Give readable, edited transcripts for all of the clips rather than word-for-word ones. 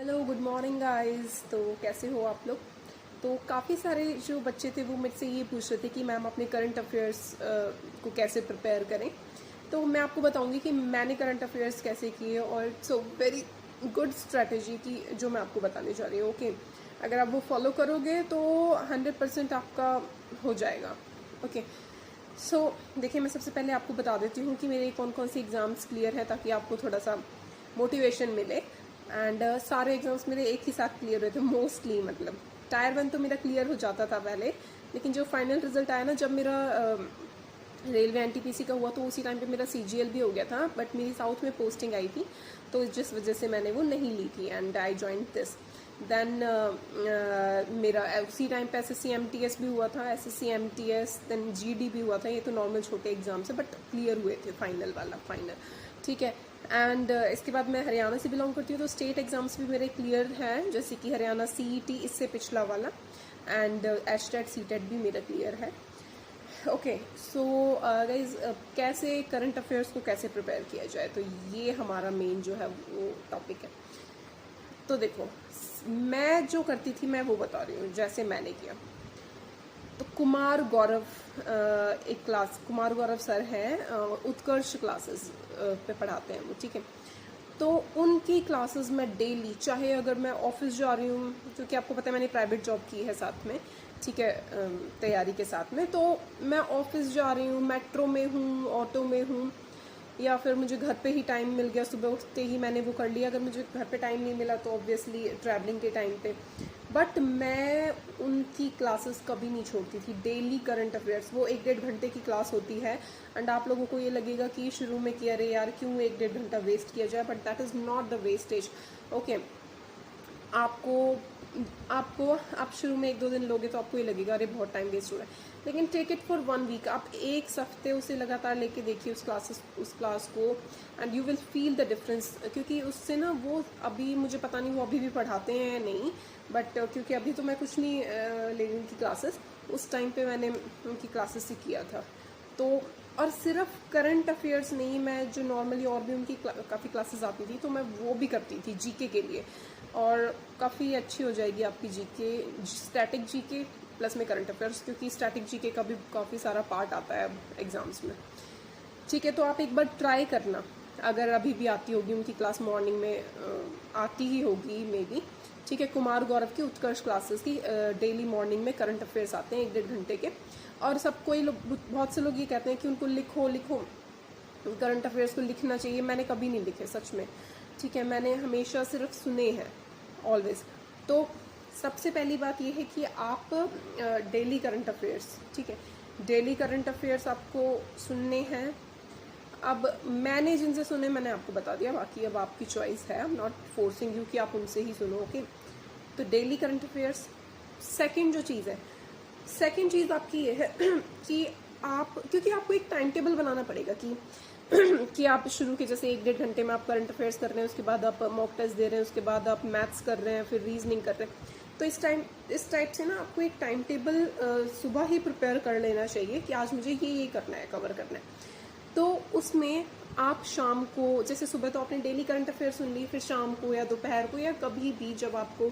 Hello good morning guys. तो कैसे हो आप लोग। तो काफ़ी सारे जो बच्चे थे वो मुझसे ये पूछ रहे थे कि मैम अपने करंट अफेयर्स को कैसे प्रिपेयर करें। तो मैं आपको बताऊंगी कि मैंने करंट अफेयर्स कैसे किए और सो वेरी गुड स्ट्रैटेजी की जो मैं आपको बताने जा रही हूँ। ओके, अगर आप वो फॉलो करोगे तो 100% आपका हो जाएगा। ओके, सो देखिए, मैं सबसे पहले आपको बता देती हूँ कि मेरे कौन कौन से एग्ज़ाम्स क्लियर है ताकि आपको थोड़ा सा मोटिवेशन मिले। एंड सारे एग्ज़ाम्स मेरे एक ही साथ क्लियर हुए थे मोस्टली। मतलब टायर 1 तो मेरा क्लियर हो जाता था पहले, लेकिन जो फाइनल रिजल्ट आया ना, जब मेरा रेलवे एनटीपीसी का हुआ तो उसी टाइम पे मेरा सीजीएल भी हो गया था, बट मेरी साउथ में पोस्टिंग आई थी तो जिस वजह से मैंने वो नहीं ली थी and I join this. Then मेरा उसी टाइम पे एसएससी एमटीएस भी हुआ था, एसएससी एमटीएस देन जीडी भी हुआ था। ये तो नॉर्मल छोटे एग्जाम्स है बट क्लियर हुए थे फाइनल वाला फाइनल, ठीक है। एंड इसके बाद मैं हरियाणा से बिलोंग करती हूँ तो स्टेट एग्जाम्स भी मेरे क्लियर हैं, जैसे कि हरियाणा सीईटी इससे पिछला वाला, एंड एचटेट सीटेट भी मेरा क्लियर है। ओके, सो गाइज कैसे करंट अफेयर्स को कैसे प्रिपेयर किया जाए, तो ये हमारा मेन जो है वो टॉपिक है। तो देखो, मैं जो करती थी मैं वो बता रही हूँ जैसे मैंने किया। तो कुमार गौरव एक क्लास, कुमार गौरव सर हैं, उत्कर्ष क्लासेस पे पढ़ाते हैं वो, ठीक है। तो उनकी क्लासेस में डेली, चाहे अगर मैं ऑफिस जा रही हूँ, क्योंकि आपको पता है मैंने प्राइवेट जॉब की है साथ में, ठीक है, तैयारी के साथ में, तो मैं ऑफिस जा रही हूँ, मेट्रो में हूँ, ऑटो में हूँ, या फिर मुझे घर पे ही टाइम मिल गया, सुबह उठते ही मैंने वो कर लिया। अगर मुझे घर पे टाइम नहीं मिला तो ऑब्वियसली ट्रैवलिंग के टाइम पे, बट मैं उनकी क्लासेस कभी नहीं छोड़ती थी। डेली करंट अफेयर्स, वो 1-1.5 घंटे की क्लास होती है। एंड आप लोगों को ये लगेगा कि शुरू में कि अरे यार क्यों 1-1.5 घंटा वेस्ट किया जाए, but that is not the wastage. Okay, आपको आपको आप शुरू में 1-2 दिन लोगे तो आपको ये लगेगा अरे बहुत टाइम वेस्ट हो रहा है, लेकिन टेक इट फॉर 1 वीक। आप एक हफ्ते उसे लगातार लेके देखिए उस क्लास को, and you will feel the difference. क्योंकि उससे ना, वो अभी मुझे पता नहीं वो अभी भी पढ़ाते हैं या नहीं, बट क्योंकि अभी तो मैं कुछ नहीं ले रही उनकी क्लासेस, उस टाइम पे मैंने उनकी क्लासेस से किया था। तो और सिर्फ करंट अफेयर्स नहीं, मैं जो नॉर्मली और भी उनकी काफ़ी क्लासेस आती थी तो मैं वो भी करती थी जीके के लिए, और काफ़ी अच्छी हो जाएगी आपकी जीके, स्टैटिक जीके प्लस में करंट अफेयर्स, क्योंकि स्टैटिक जीके का भी काफ़ी सारा पार्ट आता है एग्ज़ाम्स में, ठीक है। तो आप एक बार ट्राई करना, अगर अभी भी आती होगी उनकी क्लास, मॉर्निंग में आती ही होगी मे बी, ठीक है। कुमार गौरव की उत्कर्ष क्लासेस की डेली मॉर्निंग में करंट अफेयर्स आते हैं 1-1.5 घंटे के। और सब कोई लोग, बहुत से लोग ये कहते हैं कि उनको लिखो लिखो, करंट अफेयर्स को लिखना चाहिए। मैंने कभी नहीं लिखे सच में, ठीक है, मैंने हमेशा सिर्फ सुने हैं ऑलवेज। तो सबसे पहली बात ये है कि आप डेली करंट अफेयर्स, ठीक है, डेली करंट अफेयर्स आपको सुनने हैं। अब मैंने जिनसे सुने मैंने आपको बता दिया, बाकी अब आपकी चॉइस है, I am not forcing you कि आप उनसे ही सुनो। ओके, तो डेली करंट अफेयर्स। सेकंड जो चीज़ है, सेकंड चीज़ आपकी ये है कि आप, क्योंकि आपको एक टाइम टेबल बनाना पड़ेगा कि कि आप शुरू के जैसे 1-1.5 घंटे में आप करंट अफेयर्स कर रहे हैं, उसके बाद आप मॉक टेस्ट दे रहे हैं, उसके बाद आप मैथ्स कर रहे हैं, फिर रीजनिंग कर रहे हैं। तो इस टाइप से ना आपको एक टाइम टेबल सुबह ही प्रिपेयर कर लेना चाहिए कि आज मुझे ये करना है, कवर करना है। तो उसमें आप शाम को, जैसे सुबह तो आपने डेली करंट अफेयर सुन ली, फिर शाम को या दोपहर को या कभी भी जब आपको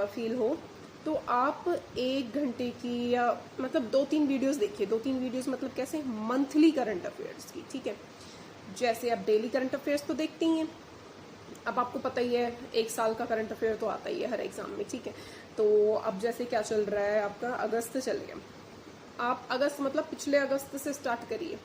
फील हो, तो आप 1 घंटे की या मतलब 2-3 वीडियोस देखिए। 2-3 वीडियोस मतलब कैसे, मंथली करंट अफेयर्स की, ठीक है। जैसे आप डेली करंट अफेयर्स तो देखते ही हैं, अब आपको पता ही है 1 साल का करंट अफेयर तो आता ही है हर एग्जाम में, ठीक है। तो अब जैसे क्या चल रहा है आपका, अगस्त चल गया, आप अगस्त मतलब पिछले अगस्त से स्टार्ट करिए,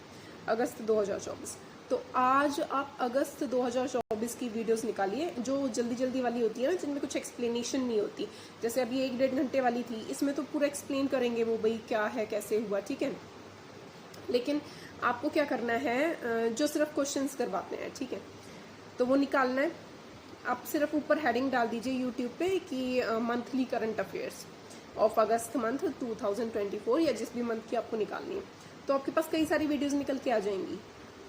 अगस्त 2024। तो आज आप अगस्त 2024 की वीडियोस निकालिए, जो जल्दी जल्दी वाली होती है ना, जिनमें कुछ एक्सप्लेनेशन नहीं होती। जैसे अभी 1-1.5 घंटे वाली थी, इसमें तो पूरा एक्सप्लेन करेंगे वो, भाई क्या है कैसे हुआ, ठीक है। लेकिन आपको क्या करना है, जो सिर्फ क्वेश्चंस करवाते हैं, ठीक है, तो वो निकालना है। आप सिर्फ ऊपर हेडिंग डाल दीजिए यूट्यूब पे कि monthly current affairs of August month 2024, या जिस भी मंथ की आपको निकालनी है, तो आपके पास कई सारी वीडियोस निकल के आ जाएंगी।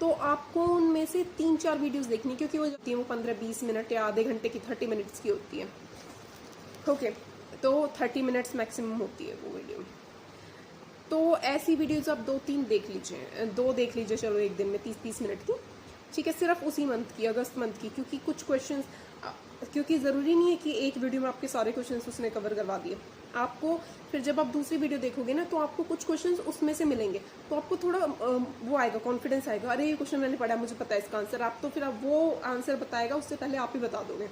तो आपको उनमें से 3-4 वीडियोस देखनी, क्योंकि वो होती है वो 15-20 मिनट या आधे घंटे की, 30 मिनट्स की होती है। ओके, तो 30 मिनट्स मैक्सिमम होती है वो वीडियो। तो ऐसी वीडियोज आप 2-3 देख लीजिए, 2 देख लीजिए चलो एक दिन में, 30-30 मिनट की, ठीक है, सिर्फ उसी मंथ की, अगस्त मंथ की, क्योंकि कुछ क्वेश्चंस क्योंकि ज़रूरी नहीं है कि एक वीडियो में आपके सारे क्वेश्चंस उसने कवर करवा दिए। आपको फिर जब आप दूसरी वीडियो देखोगे ना, तो आपको कुछ क्वेश्चंस उसमें से मिलेंगे, तो आपको थोड़ा वो आएगा, कॉन्फिडेंस आएगा, अरे ये क्वेश्चन मैंने पढ़ा, मुझे पता है इसका आंसर। आप तो फिर आप वो आंसर बताएगा उससे पहले आप ही बता दोगे।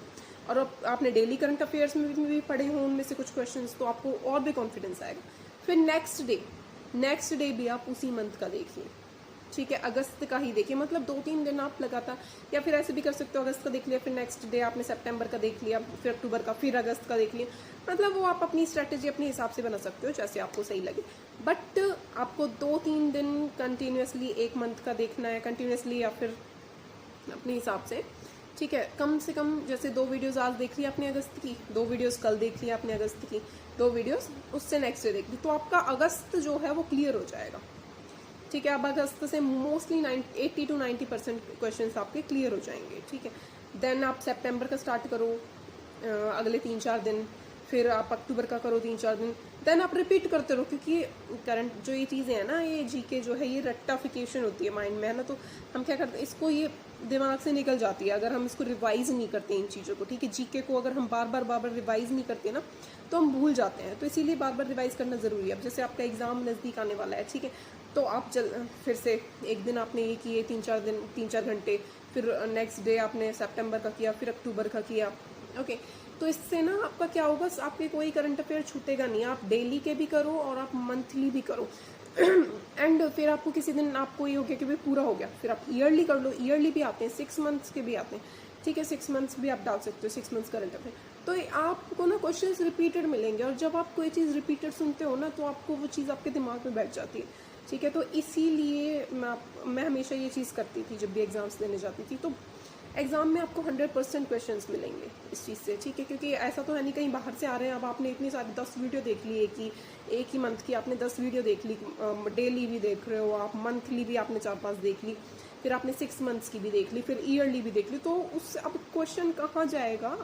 और आपने डेली करंट अफेयर्स में भी पढ़े हों उनमें से कुछ क्वेश्चन, तो आपको और भी कॉन्फिडेंस आएगा। फिर नेक्स्ट डे भी आप उसी मंथ का देखिए, ठीक है, अगस्त का ही देखिए, मतलब 2-3 दिन आप लगातार, या फिर ऐसे भी कर सकते हो, अगस्त का देख लिया, फिर नेक्स्ट डे आपने सितंबर का देख लिया, फिर अक्टूबर का, फिर अगस्त का देख लिया। मतलब वो आप अपनी स्ट्रेटेजी अपने हिसाब से बना सकते हो, जैसे आपको सही लगे। बट आपको 2-3 दिन कंटिन्यूसली एक मंथ का देखना है कंटिन्यूसली, या फिर अपने हिसाब से, ठीक है। कम से कम जैसे 2 वीडियोस आज देख ली आपने अगस्त की, 2 वीडियोस कल देख लिया आपने अगस्त की, 2 वीडियोस उससे नेक्स्ट डे देख ली, तो आपका अगस्त जो है वो क्लियर हो जाएगा, ठीक है। अब अगस्त से मोस्टली 80 to 90% क्वेश्चन आपके क्लियर हो जाएंगे, ठीक है। देन आप सितंबर का स्टार्ट करो अगले 3-4 दिन, फिर आप अक्टूबर का करो 3-4 दिन, देन आप रिपीट करते रहो, क्योंकि करंट जो ये चीज़ें हैं ना, ये जीके जो है ये रट्टाफिकेशन होती है माइंड में, है ना। तो हम क्या करते हैं, इसको ये दिमाग से निकल जाती है अगर हम इसको रिवाइज नहीं करते इन चीज़ों को, ठीक है। जीके को अगर हम बार बार रिवाइज नहीं करते ना, तो हम भूल जाते हैं, तो इसीलिए बार बार रिवाइज करना ज़रूरी है। अब जैसे आपका एग्ज़ाम नज़दीक आने वाला है, ठीक है, तो आप फिर से एक दिन आपने ये किए 3-4 घंटे, फिर नेक्स्ट डे आपने सितंबर का किया, फिर अक्टूबर का किया, ओके। तो इससे ना आपका क्या होगा, आपके कोई करंट अफेयर छूटेगा नहीं। आप डेली के भी करो और आप मंथली भी करो एंड फिर आपको किसी दिन आपको ये हो गया कि भाई पूरा हो गया, फिर आप ईयरली कर लो। ईयरली भी आते हैं, 6 मंथ्स के भी आते हैं, ठीक है। 6 मंथ्स भी आप डाल सकते हो, 6 मंथ्स करंट अफेयर। तो आपको ना क्वेश्चंस रिपीटेड मिलेंगे, और जब आप कोई चीज़ रिपीटेड सुनते हो ना, तो आपको वो चीज़ आपके दिमाग में बैठ जाती है, ठीक है। तो इसीलिए मैं हमेशा ये चीज़ करती थी जब भी एग्ज़ाम्स देने जाती थी। तो एग्ज़ाम में आपको 100% क्वेश्चंस मिलेंगे इस चीज़ से, ठीक है। क्योंकि ऐसा तो है नहीं कहीं बाहर से आ रहे हैं, अब आपने इतनी सारी 10 वीडियो देख ली, एक ही मंथ की आपने 10 वीडियो देख ली, डेली भी देख रहे हो आप, मंथली भी आपने 4-5 देख ली, फिर आपने 6 मंथ्स की भी देख ली, फिर ईयरली भी देख ली, तो उससे अब क्वेश्चन कहाँ जाएगा।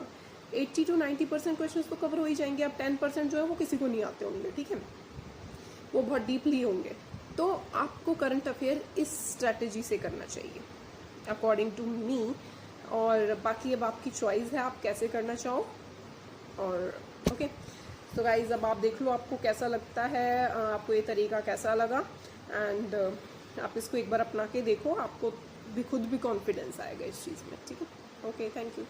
80 to 90% क्वेश्चन तो कवर हो ही जाएंगे। अब 10% जो है वो किसी को नहीं आते होंगे, ठीक है, वो बहुत डीपली होंगे। तो आपको करंट अफेयर इस स्ट्रैटेजी से करना चाहिए अकॉर्डिंग टू मी, और बाकी अब आपकी चॉइस है आप कैसे करना चाहो। और ओके, तो गाइज अब आप देख लो आपको कैसा लगता है, आपको ये तरीका कैसा लगा, एंड आप इसको एक बार अपना के देखो, आपको भी खुद भी कॉन्फिडेंस आएगा इस चीज़ में, ठीक है। Okay, thank you.